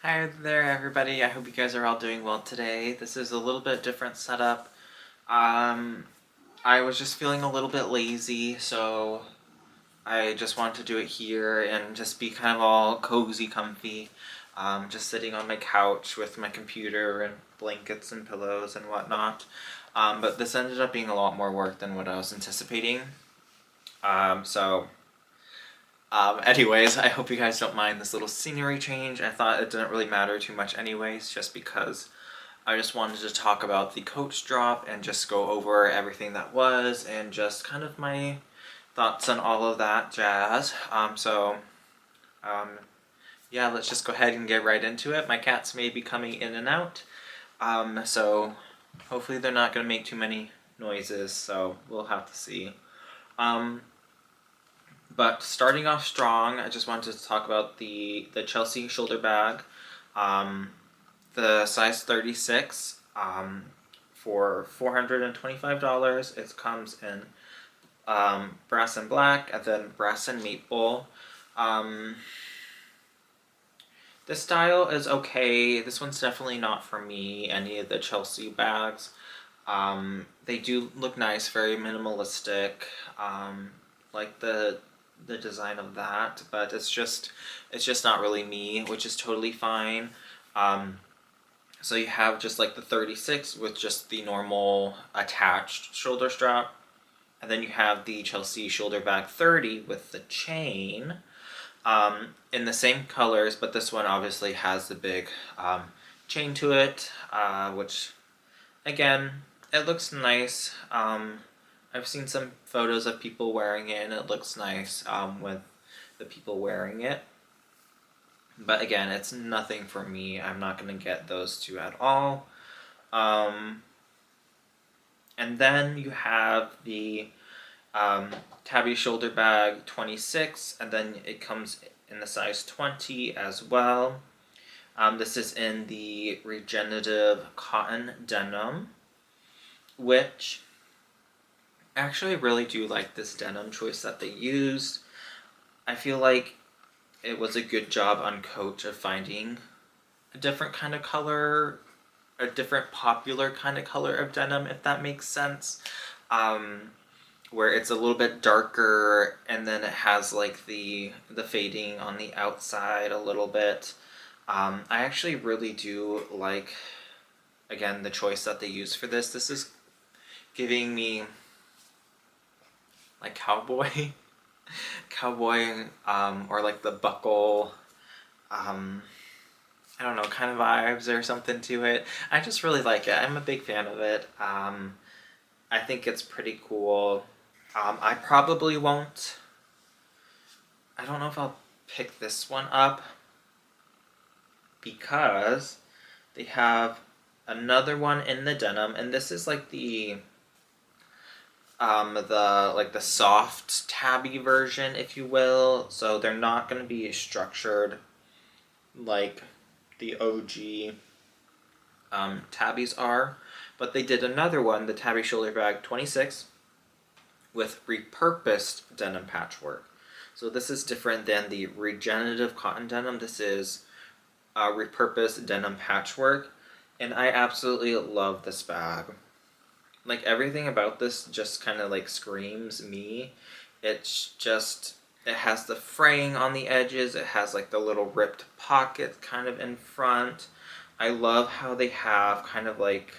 Hi there, everybody. I hope you guys are all doing well today. This is a little bit different setup. Um, I was just feeling a little bit lazy, so I just wanted to do it here and just be kind of all cozy, comfy. Just sitting on my couch with my computer and blankets and pillows and whatnot. But this ended up being a lot more work than what I was anticipating. So anyways, I hope you guys don't mind this little scenery change. I thought it didn't really matter too much anyways, just because I just wanted to talk about the coach drop and just go over everything that was and just kind of my thoughts on all of that jazz. Um, yeah, let's just go ahead and get right into it. My cats may be coming in and out, so hopefully they're not going to make too many noises, so we'll have to see. Um, But starting off strong, I just wanted to talk about the Chelsea shoulder bag, the size 36, for $425. It comes in brass and black, and then brass and maple. Um, the style is okay. This one's definitely not for me. Any of the Chelsea bags. They do look nice, very minimalistic. Like the design of that, but it's just not really me, which is totally fine. Um, so you have just like the 36 with just the normal attached shoulder strap, and then you have the Chelsea shoulder bag 30 with the chain, in the same colors, but this one obviously has the big chain to it, which again, it looks nice. I've seen some photos of people wearing it, and it looks nice with the people wearing it. But again, it's nothing for me. I'm not going to get those two at all. Um, and then you have the tabby shoulder bag 26, and then it comes in the size 20 as well. This is in the regenerative cotton denim, which actually I really do like this denim choice that they used. I feel like it was a good job on Coach of finding a different kind of color, a different popular kind of color of denim, if that makes sense. Where it's a little bit darker, and then it has like the fading on the outside a little bit. I actually really do like, again, the choice that they used for this. This is giving me like cowboy, or like the buckle, um, I don't know, kind of vibes or something to it. I just really like it. I'm a big fan of it. I think it's pretty cool. I probably won't. I don't know if I'll pick this one up because they have another one in the denim, and this is like the soft tabby version, if you will. So they're not going to be structured like the OG tabbies are, but they did another one, the tabby shoulder bag 26, with repurposed denim patchwork. So this is different than the regenerative cotton denim. This is repurposed denim patchwork, and I absolutely love this bag. Like everything about this just kind of like screams me. It's just, it has the fraying on the edges. It has like the little ripped pocket kind of in front. I love how they have kind of like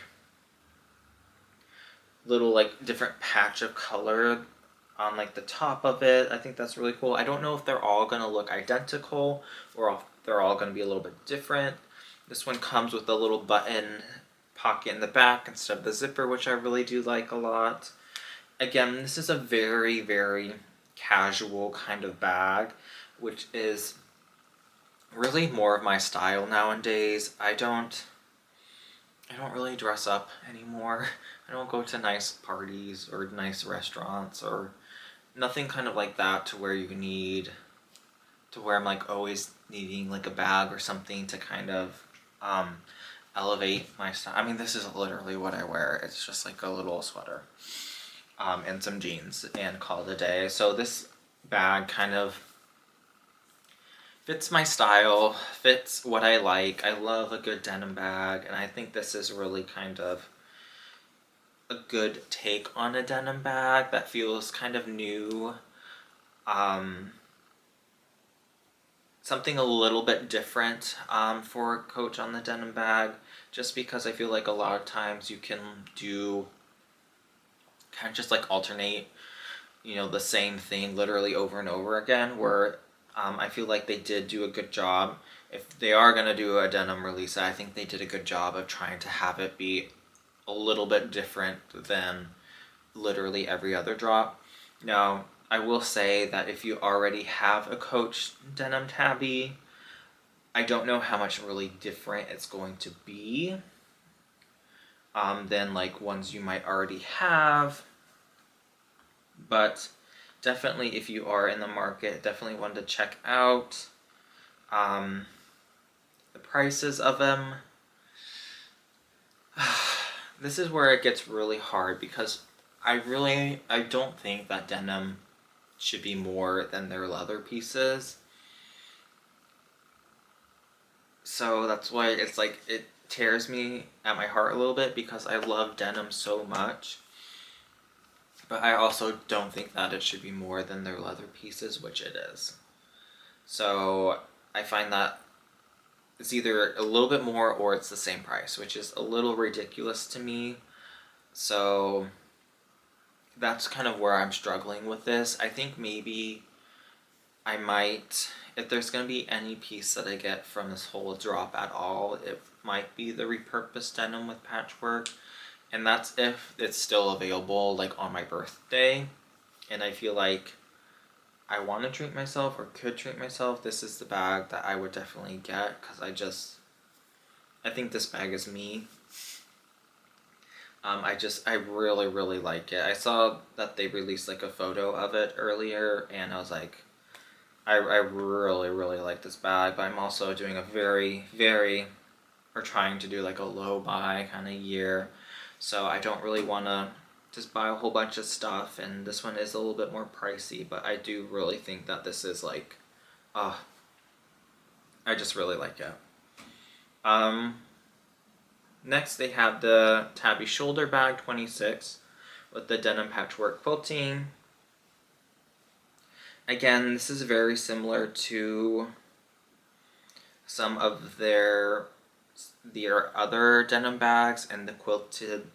little like different patch of color on like the top of it. I think that's really cool. I don't know if they're all gonna look identical or if they're all gonna be a little bit different. This one comes with a little button pocket in the back instead of the zipper, which I really do like a lot. Again, this is a very, very casual kind of bag, which is really more of my style nowadays. I don't really dress up anymore. I don't go to nice parties or nice restaurants or nothing kind of like that to where you need to where I'm like always needing like a bag or something to kind of elevate my style. I mean, this is literally what I wear. It's just like a little sweater, and some jeans, and call it a day. So this bag kind of Fits my style, fits what I like. I love a good denim bag, and I think this is really kind of a good take on a denim bag that feels kind of new. Um, Something a little bit different for a coach on the denim bag, just because I feel like a lot of times you can do kind of just like alternate, the same thing literally over and over again, where I feel like they did do a good job. If they are going to do a denim release, I think they did a good job of trying to have it be a little bit different than literally every other drop. Now, I will say that if you already have a Coach denim tabby, I don't know how much really different it's going to be than like ones you might already have. But definitely, if you are in the market, definitely one to check out. The prices of them. This is where it gets really hard because I don't think that denim should be more than their leather pieces. So that's why it's like it tears me at my heart a little bit because I love denim so much. But I also don't think that it should be more than their leather pieces, which it is. So I find that it's either a little bit more or it's the same price, which is a little ridiculous to me. So that's kind of where I'm struggling with this. I think maybe I might, if there's going to be any piece that I get from this whole drop at all, it might be the repurposed denim with patchwork. And that's if it's still available, like on my birthday. And I feel like I want to treat myself or could treat myself. This is the bag that I would definitely get because I think this bag is me. I really, really like it. I saw that they released like a photo of it earlier, and I was like, I really, really like this bag, but I'm also doing a or trying to do like a low buy kind of year. So I don't really want to just buy a whole bunch of stuff, and this one is a little bit more pricey, but I do really think that this is like, I just really like it. Next they have the Tabby Shoulder Bag 26 with the denim patchwork quilting. Again, this is very similar to some of their other denim bags and the quilted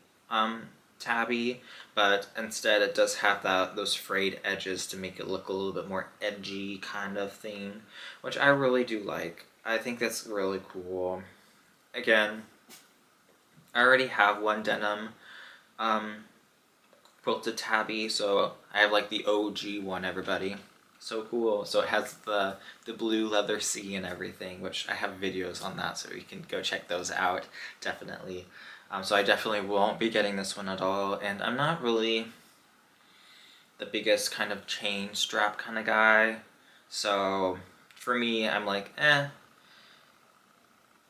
tabby, but instead it does have those frayed edges to make it look a little bit more edgy kind of thing, which I really do like. I think that's really cool. Again, I already have one denim quilted tabby, so I have like the OG one, everybody. So cool. So it has the blue leather C and everything, which I have videos on that, so you can go check those out, definitely. So I definitely won't be getting this one at all, and I'm not really the biggest kind of chain strap kind of guy, so for me, I'm like, eh.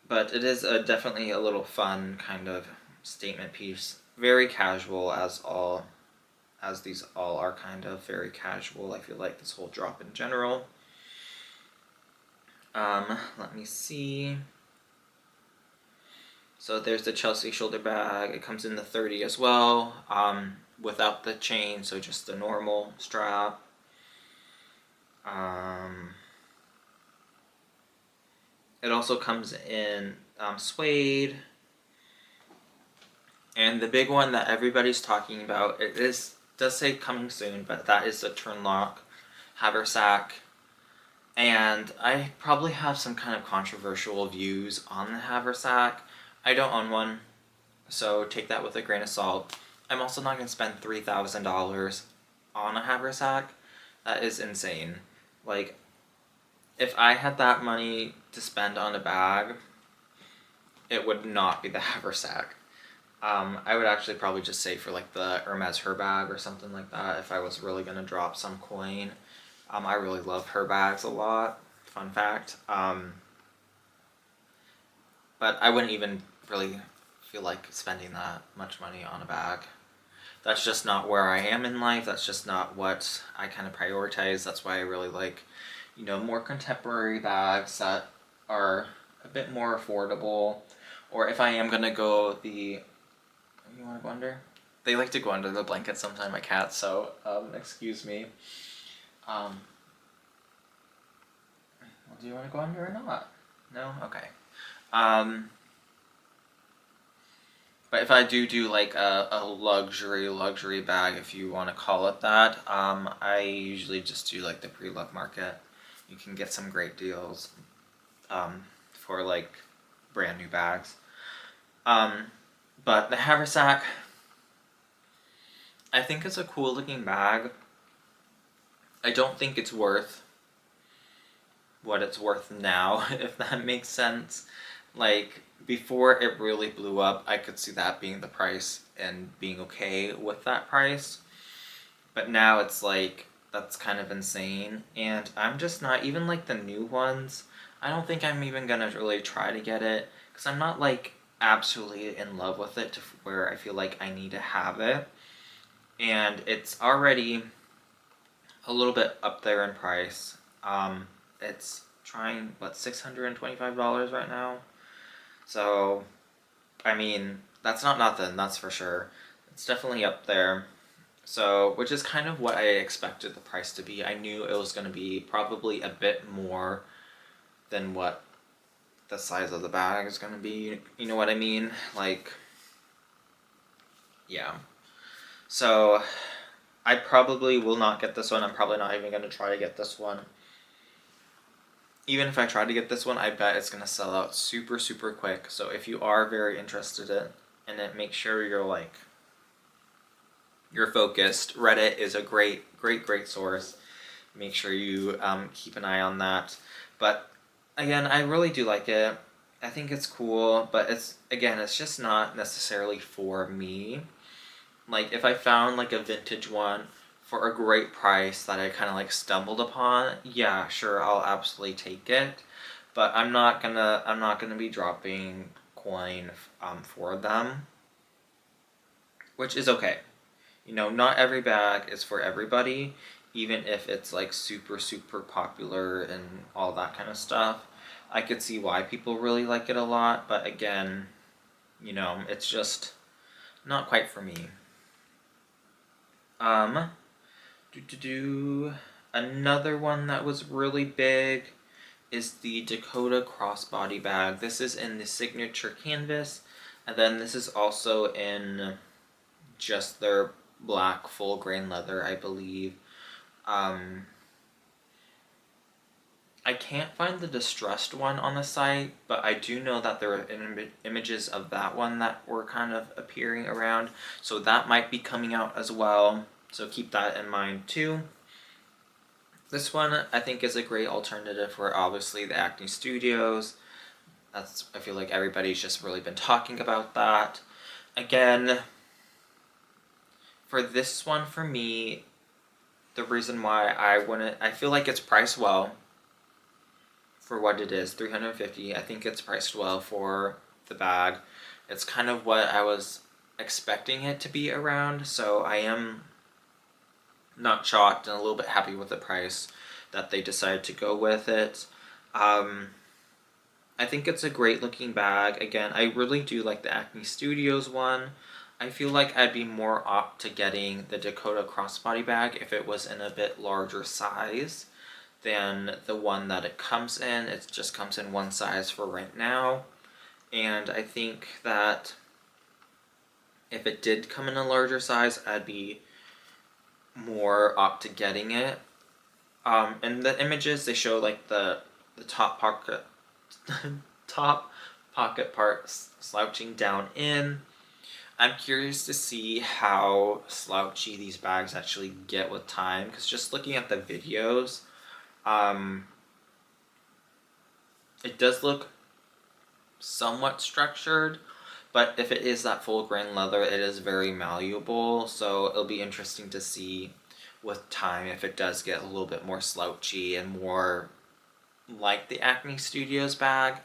But it is definitely a little fun kind of statement piece. Very casual, as these all are kind of very casual. I feel like this whole drop in general. Let me see. So there's the Chelsea shoulder bag. It comes in the 30 as well, without the chain, so just the normal strap. It also comes in suede. And the big one that everybody's talking about, does say coming soon, but that is the Turnlock haversack. And I probably have some kind of controversial views on the haversack. I don't own one, so take that with a grain of salt. I'm also not going to spend $3,000 on a haversack. That is insane. Like, if I had that money to spend on a bag, it would not be the haversack. I would actually probably just say for like the Hermes Her bag or something like that if I was really going to drop some coin. I really love her bags a lot. Fun fact. But I wouldn't even really feel like spending that much money on a bag. That's just not where I am in life. That's just not what I kind of prioritize. That's why I really like you know, more contemporary bags that are a bit more affordable. Or if I am gonna go the, you wanna go under? They like to go under the blanket sometime, my cats, so excuse me. Um, well, do you wanna go under or not? No? Okay. But if I do like a luxury bag, if you want to call it that, I usually just do like the pre-loved market. You can get some great deals for like brand new bags. But the haversack, I think it's a cool looking bag. I don't think it's worth what it's worth now, if that makes sense. Like, before it really blew up, I could see that being the price and being okay with that price. But now it's like, that's kind of insane. And I'm just not, even like the new ones, I don't think I'm even gonna really try to get it. Because I'm not like absolutely in love with it to where I feel like I need to have it. And it's already a little bit up there in price. It's trying, what, $625 right now? So, I mean, that's not nothing, that's for sure. It's definitely up there. So, which is kind of what I expected the price to be. I knew it was going to be probably a bit more than what the size of the bag is going to be. You know what I mean? Like, yeah. So, I probably will not get this one. I'm probably not even going to try to get this one. Even if I try to get this one, I bet it's going to sell out super, super quick. So if you are very interested in it, make sure you're focused. Reddit is a great source. Make sure you keep an eye on that. But again, I really do like it. I think it's cool, but it's just not necessarily for me. Like, if I found like a vintage one for a great price that I kind of like stumbled upon, yeah, sure, I'll absolutely take it. But I'm not gonna be dropping coin for them, which is okay. You know, not every bag is for everybody, even if it's like super, super popular and all that kind of stuff. I could see why people really like it a lot, but again, you know, it's just not quite for me. Um, Another one that was really big is the Dakota crossbody bag. This is in the signature canvas, and then this is also in just their black full grain leather, I believe. Um, I can't find the distressed one on the site, but I do know that there are images of that one that were kind of appearing around, so that might be coming out as well. So keep that in mind too. This one I think is a great alternative for obviously the Acne Studios. I feel like everybody's just really been talking about that. Again, for this one for me, the reason why I feel like it's priced well for what it is, $350. I think it's priced well for the bag. It's kind of what I was expecting it to be around, so I am not shocked and a little bit happy with the price that they decided to go with it. I think it's a great looking bag. Again, I really do like the Acne Studios one. I feel like I'd be more up to getting the Dakota crossbody bag if it was in a bit larger size than the one that it comes in. It just comes in one size for right now. And I think that if it did come in a larger size, I'd be more up to getting it. And the images, they show like the top pocket top pocket part slouching down in. I'm curious to see how slouchy these bags actually get with time, because just looking at the videos, it does look somewhat structured, but if it is that full grain leather, it is very malleable, so it'll be interesting to see with time if it does get a little bit more slouchy and more like the Acne Studios bag.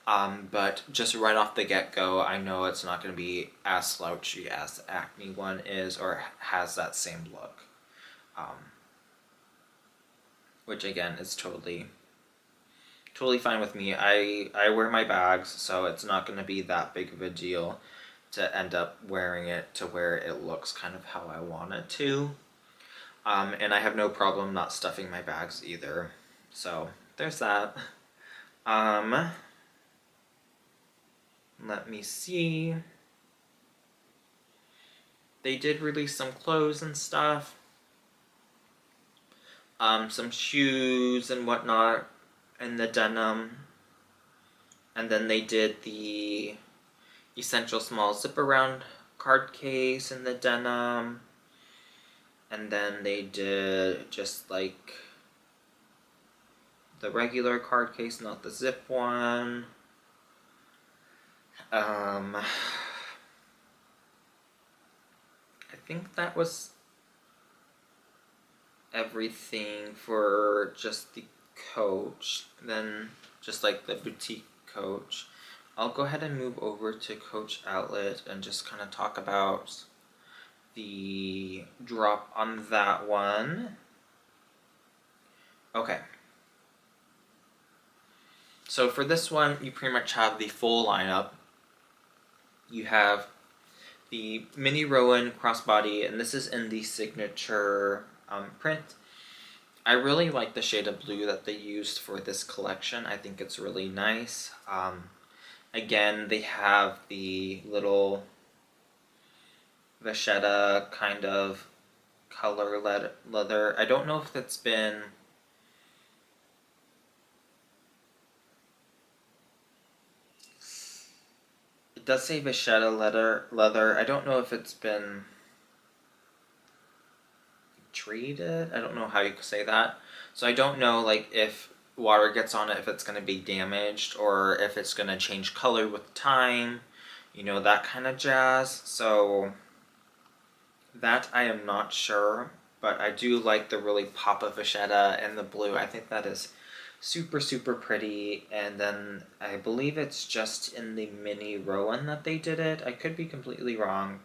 But just right off the get-go, I know it's not going to be as slouchy as the Acne one is or has that same look. which again is totally fine with me. I wear my bags, so it's not going to be that big of a deal to end up wearing it to where it looks kind of how I want it to. And I have no problem not stuffing my bags either. So there's that. Let me see. They did release some clothes and stuff. Some shoes and whatnot in the denim. And then they did the Essential Small Zip Around card case in the denim. And then they did just like the regular card case, not the zip one. I think that was everything for just the Coach. Then just like the boutique Coach. I'll go ahead and move over to Coach Outlet and just kind of talk about the drop on that one. Okay. So for this one, you pretty much have the full lineup. You have the Mini Rowan crossbody, and this is in the signature print. I really like the shade of blue that they used for this collection. I think it's really nice. Again, they have the little vachetta kind of color leather. I don't know if that's been... It does say vachetta leather. I don't know if it's been treated. I don't know how you could say that. So I don't know like if water gets on it, if it's going to be damaged or if it's going to change color with time. You know, that kind of jazz. So that I am not sure. But I do like the really pop of vachetta and the blue. I think that is super, super pretty. And then I believe it's just in the Mini Rowan that they did it. I could be completely wrong,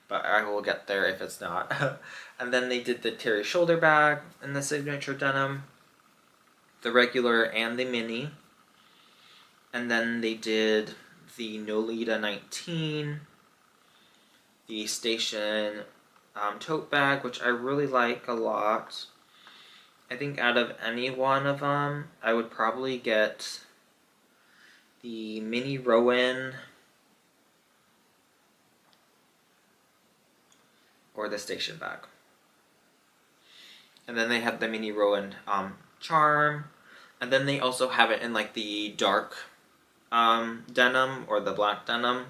but I will get there if it's not. And then they did the Terry shoulder bag in the signature denim, the regular and the mini. And then they did the Nolita 19, the Station tote bag, which I really like a lot. I think out of any one of them, I would probably get the Mini Rowan or the Station bag. And then they have the Mini Rowan charm. And then they also have it in like the dark denim or the black denim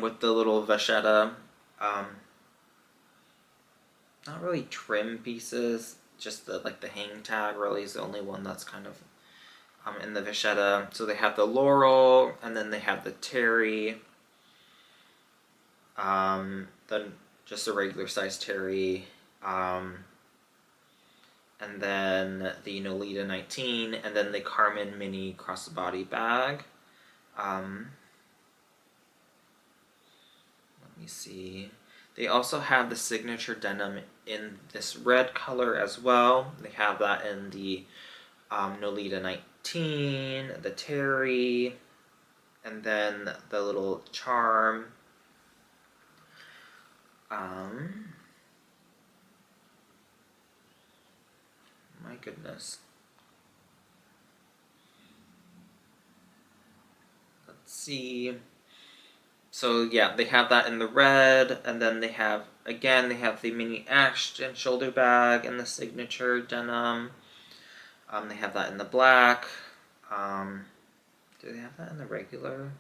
with the little vachetta. Not really trim pieces, just the like the hang tag really is the only one that's kind of in the vachetta. So they have the Laurel, and then they have the Terry, then just a regular size Terry, and then the Nolita 19, and then the Carmen Mini crossbody bag. Let me see. They also have the signature denim in this red color as well. They have that in the Nolita 19, the Terry, and then the little charm. My goodness. Let's see. So yeah, they have that in the red, and then they have, again, they have the Mini Ashton shoulder bag and the signature denim. They have that in the black. Do they have that in the regular?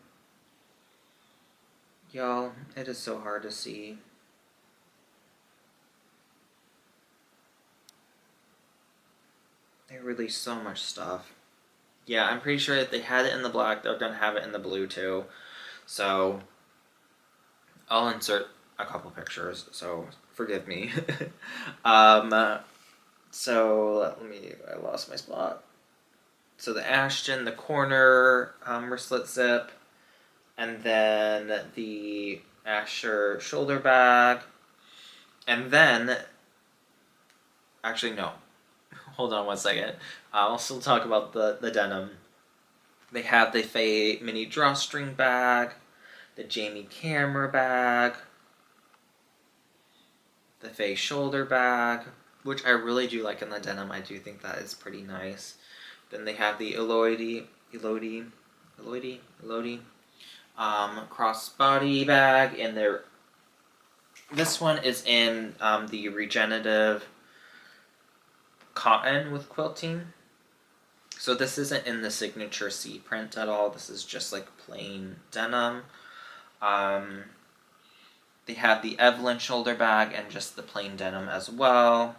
Y'all, it is so hard to see. They released so much stuff. Yeah, I'm pretty sure if they had it in the black, they're gonna have it in the blue too. So I'll insert a couple pictures, so forgive me. So let me, I lost my spot. So the Ashton, the corner wristlet zip, and then the Asher shoulder bag, and then Actually, no. Hold on one second. I'll still talk about the denim. They have the Faye mini drawstring bag, the Jamie camera bag, the Faye shoulder bag, which I really do like in the denim. I do think that is pretty nice. Then they have the Elodie crossbody bag, and this one is in the regenerative cotton with quilting. So this isn't in the signature C print at all. This is just like plain denim. They have the Evelyn shoulder bag and just the plain denim as well.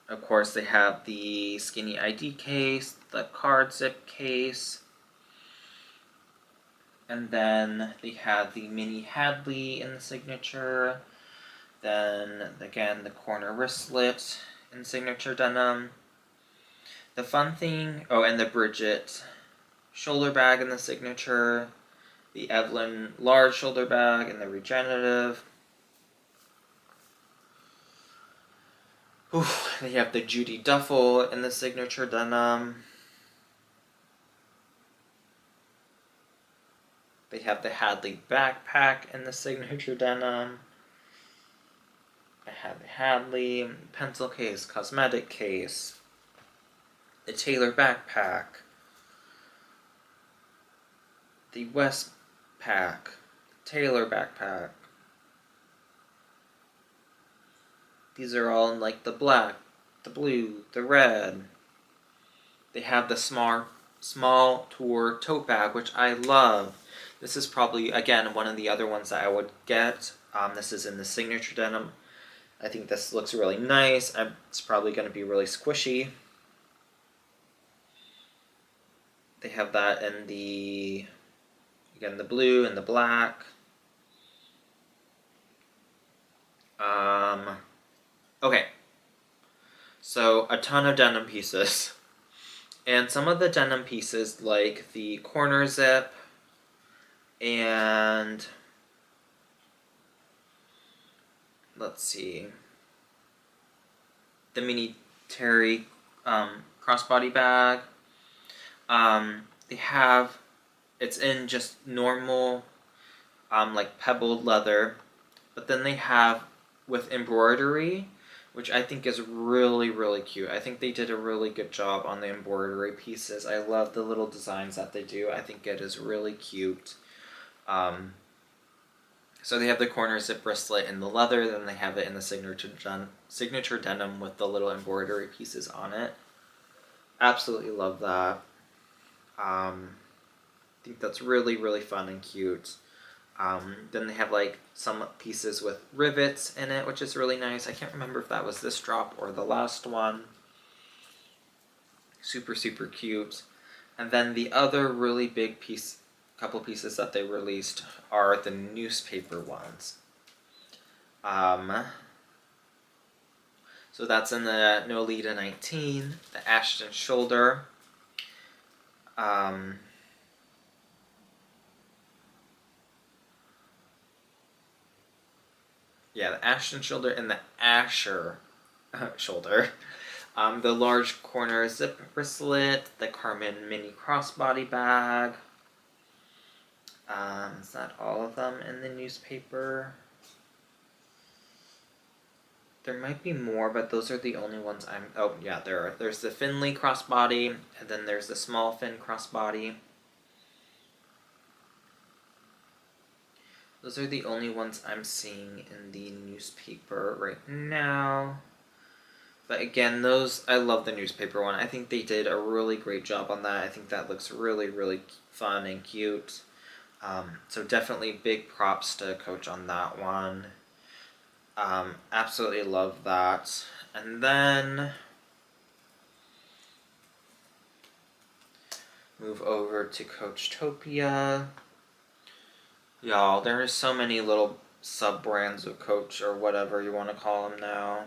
Of course, they have the skinny ID case, the card zip case, and then they have the mini Hadley in the signature. Then again, the corner wristlet in signature denim. The fun thing, and the Bridget shoulder bag in the signature, the Evelyn large shoulder bag in the regenerative. They have the Judy duffel in the signature denim. They have the Hadley backpack in the signature denim. I have the Hadley pencil case, cosmetic case, the Taylor backpack, the Westpac, Taylor backpack. These are all in like the black, the blue, the red. They have the small tour tote bag, which I love. This is probably, again, one of the other ones that I would get. This is in the signature denim. I think this looks really nice. It's probably going to be really squishy. They have that in the blue and the black. Okay. So a ton of denim pieces. And some of the denim pieces, like the corner zip and let's see, the mini Terry crossbody bag. They have, it's in just normal like pebbled leather, but then they have with embroidery, which I think is really, really cute. I think they did a really good job on the embroidery pieces. I love the little designs that they do. I think it is really cute. So they have the corner zip wristlet in the leather, then they have it in the signature denim with the little embroidery pieces on it. Absolutely love that. I think that's really, really fun and cute. Then they have like some pieces with rivets in it, which is really nice. I can't remember if that was this drop or the last one. Super, super cute. And then the other really big couple pieces that they released are the newspaper ones. So that's in the Nolita 19, the Ashton shoulder. The Ashton shoulder and the Asher shoulder. The large corner zip wristlet, the Carmen mini crossbody bag. Is that all of them in the newspaper? There might be more, but those are the only ones there are. There's the Finley crossbody, and then there's the small fin crossbody. Those are the only ones I'm seeing in the newspaper right now. But again, I love the newspaper one. I think they did a really great job on that. I think that looks really, really fun and cute. So definitely big props to Coach on that one. Absolutely love that. And then move over to Coachtopia. Y'all, there are so many little sub-brands of Coach, or whatever you want to call them now.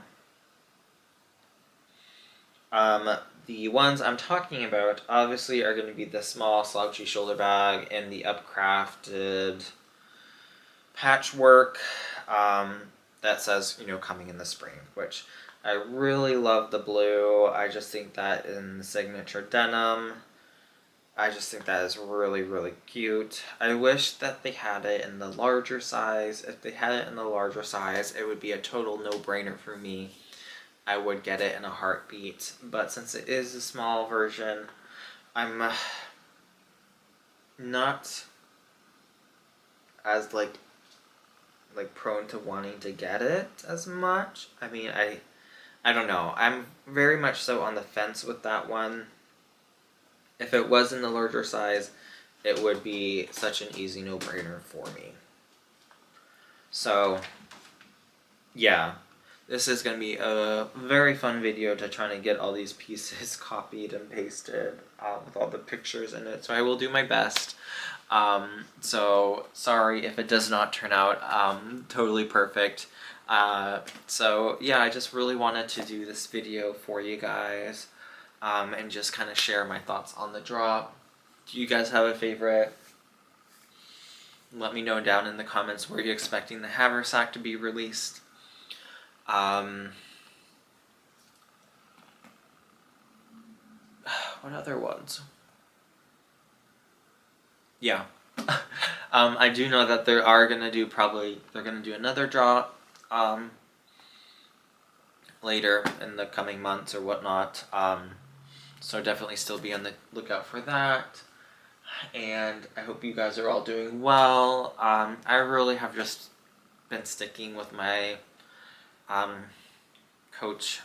The ones I'm talking about obviously are going to be the small slouchy shoulder bag and the upcrafted patchwork that says, coming in the spring, which I really love the blue. I just think that in the signature denim, I just think that is really, really cute. I wish that they had it in the larger size. If they had it in the larger size, it would be a total no-brainer for me. I would get it in a heartbeat. But since it is a small version, I'm not as like prone to wanting to get it as much. I mean, I don't know. I'm very much so on the fence with that one. If it was in the larger size, it would be such an easy no-brainer for me. So, yeah. This is going to be a very fun video to try to get all these pieces copied and pasted with all the pictures in it. So I will do my best. So sorry if it does not turn out totally perfect. So yeah, I just really wanted to do this video for you guys and just kind of share my thoughts on the drop. Do you guys have a favorite? Let me know down in the comments where you're expecting the haversack to be released. What other ones? Yeah. I do know that they're gonna do another drop later in the coming months or whatnot. So definitely still be on the lookout for that. And I hope you guys are all doing well. I really have just been sticking with my Coach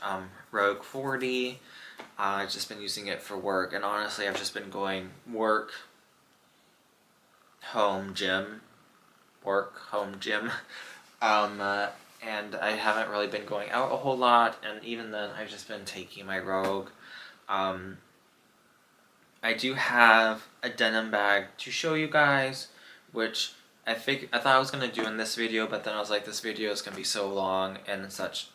Rogue 40. I've just been using it for work, and honestly, I've just been going work, home, gym, work, home, gym. And I haven't really been going out a whole lot, and even then, I've just been taking my Rogue. I do have a denim bag to show you guys, which I thought I was gonna do in this video, but then I was like, this video is gonna be so long and such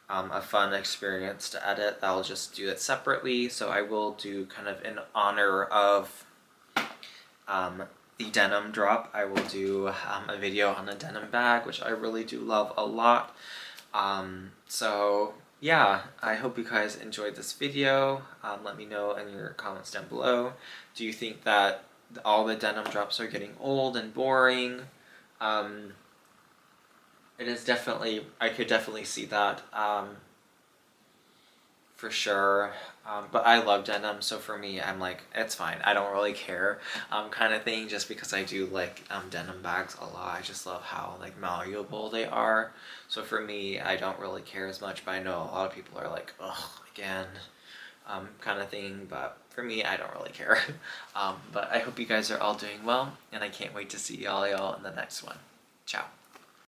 a fun experience to edit that I'll just do it separately. So I will do kind of in honor of the denim drop. I will do a video on a denim bag, which I really do love a lot. So yeah, I hope you guys enjoyed this video. Let me know in your comments down below. Do you think that all the denim drops are getting old and boring? It is definitely, I could definitely see that for sure. But I love denim, so for me, I'm like, it's fine. I don't really care kind of thing, just because I do like denim bags a lot. I just love how like malleable they are. So for me, I don't really care as much, but I know a lot of people are like, ugh, again, kind of thing. But for me, I don't really care. But I hope you guys are all doing well, and I can't wait to see y'all in the next one. Ciao.